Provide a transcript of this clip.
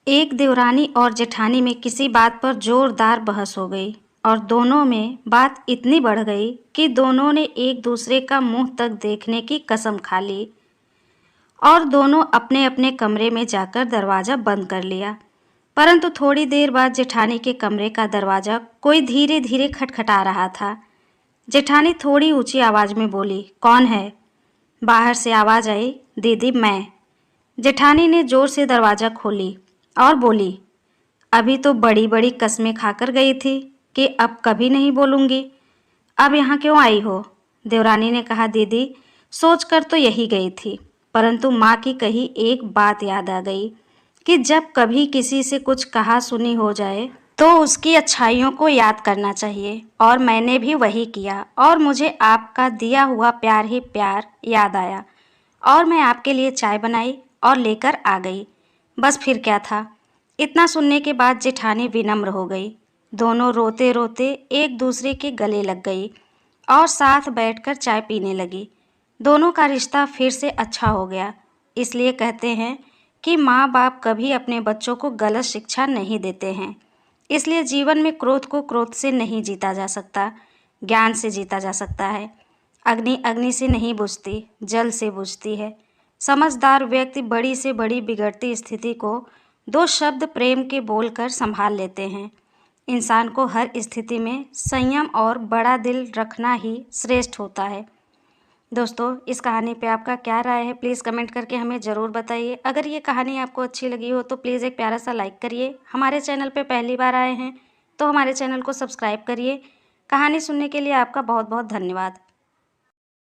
एक देवरानी और जेठानी में किसी बात पर जोरदार बहस हो गई और दोनों में बात इतनी बढ़ गई कि दोनों ने एक दूसरे का मुंह तक देखने की कसम खा ली और दोनों अपने अपने कमरे में जाकर दरवाज़ा बंद कर लिया। परंतु थोड़ी देर बाद जेठानी के कमरे का दरवाज़ा कोई धीरे धीरे खटखटा रहा था। जेठानी थोड़ी ऊंची आवाज़ में बोली, कौन है? बाहर से आवाज़ आई, दीदी मैं। जेठानी ने ज़ोर से दरवाज़ा खोली और बोली, अभी तो बड़ी बड़ी कस्में खाकर गई थी कि अब कभी नहीं बोलूँगी, अब यहाँ क्यों आई हो? देवरानी ने कहा, दीदी सोचकर तो यही गई थी, परंतु माँ की कही एक बात याद आ गई कि जब कभी किसी से कुछ कहा सुनी हो जाए तो उसकी अच्छाइयों को याद करना चाहिए, और मैंने भी वही किया और मुझे आपका दिया हुआ प्यार ही प्यार याद आया और मैं आपके लिए चाय बनाई और लेकर आ गई। बस फिर क्या था। इतना सुनने के बाद जेठानी विनम्र हो गई। दोनों रोते रोते एक दूसरे के गले लग गई और साथ बैठकर चाय पीने लगी। दोनों का रिश्ता फिर से अच्छा हो गया। इसलिए कहते हैं कि माँ बाप कभी अपने बच्चों को गलत शिक्षा नहीं देते हैं। इसलिए जीवन में क्रोध को क्रोध से नहीं जीता जा सकता, ज्ञान से जीता जा सकता है। अग्नि अग्नि से नहीं बुझती, जल से बुझती है। समझदार व्यक्ति बड़ी से बड़ी बिगड़ती स्थिति को दो शब्द प्रेम के बोलकर संभाल लेते हैं। इंसान को हर स्थिति में संयम और बड़ा दिल रखना ही श्रेष्ठ होता है। दोस्तों, इस कहानी पे आपका क्या राय है, प्लीज़ कमेंट करके हमें ज़रूर बताइए। अगर ये कहानी आपको अच्छी लगी हो तो प्लीज़ एक प्यारा सा लाइक करिए। हमारे चैनल पे पहली बार आए हैं तो हमारे चैनल को सब्सक्राइब करिए। कहानी सुनने के लिए आपका बहुत बहुत धन्यवाद।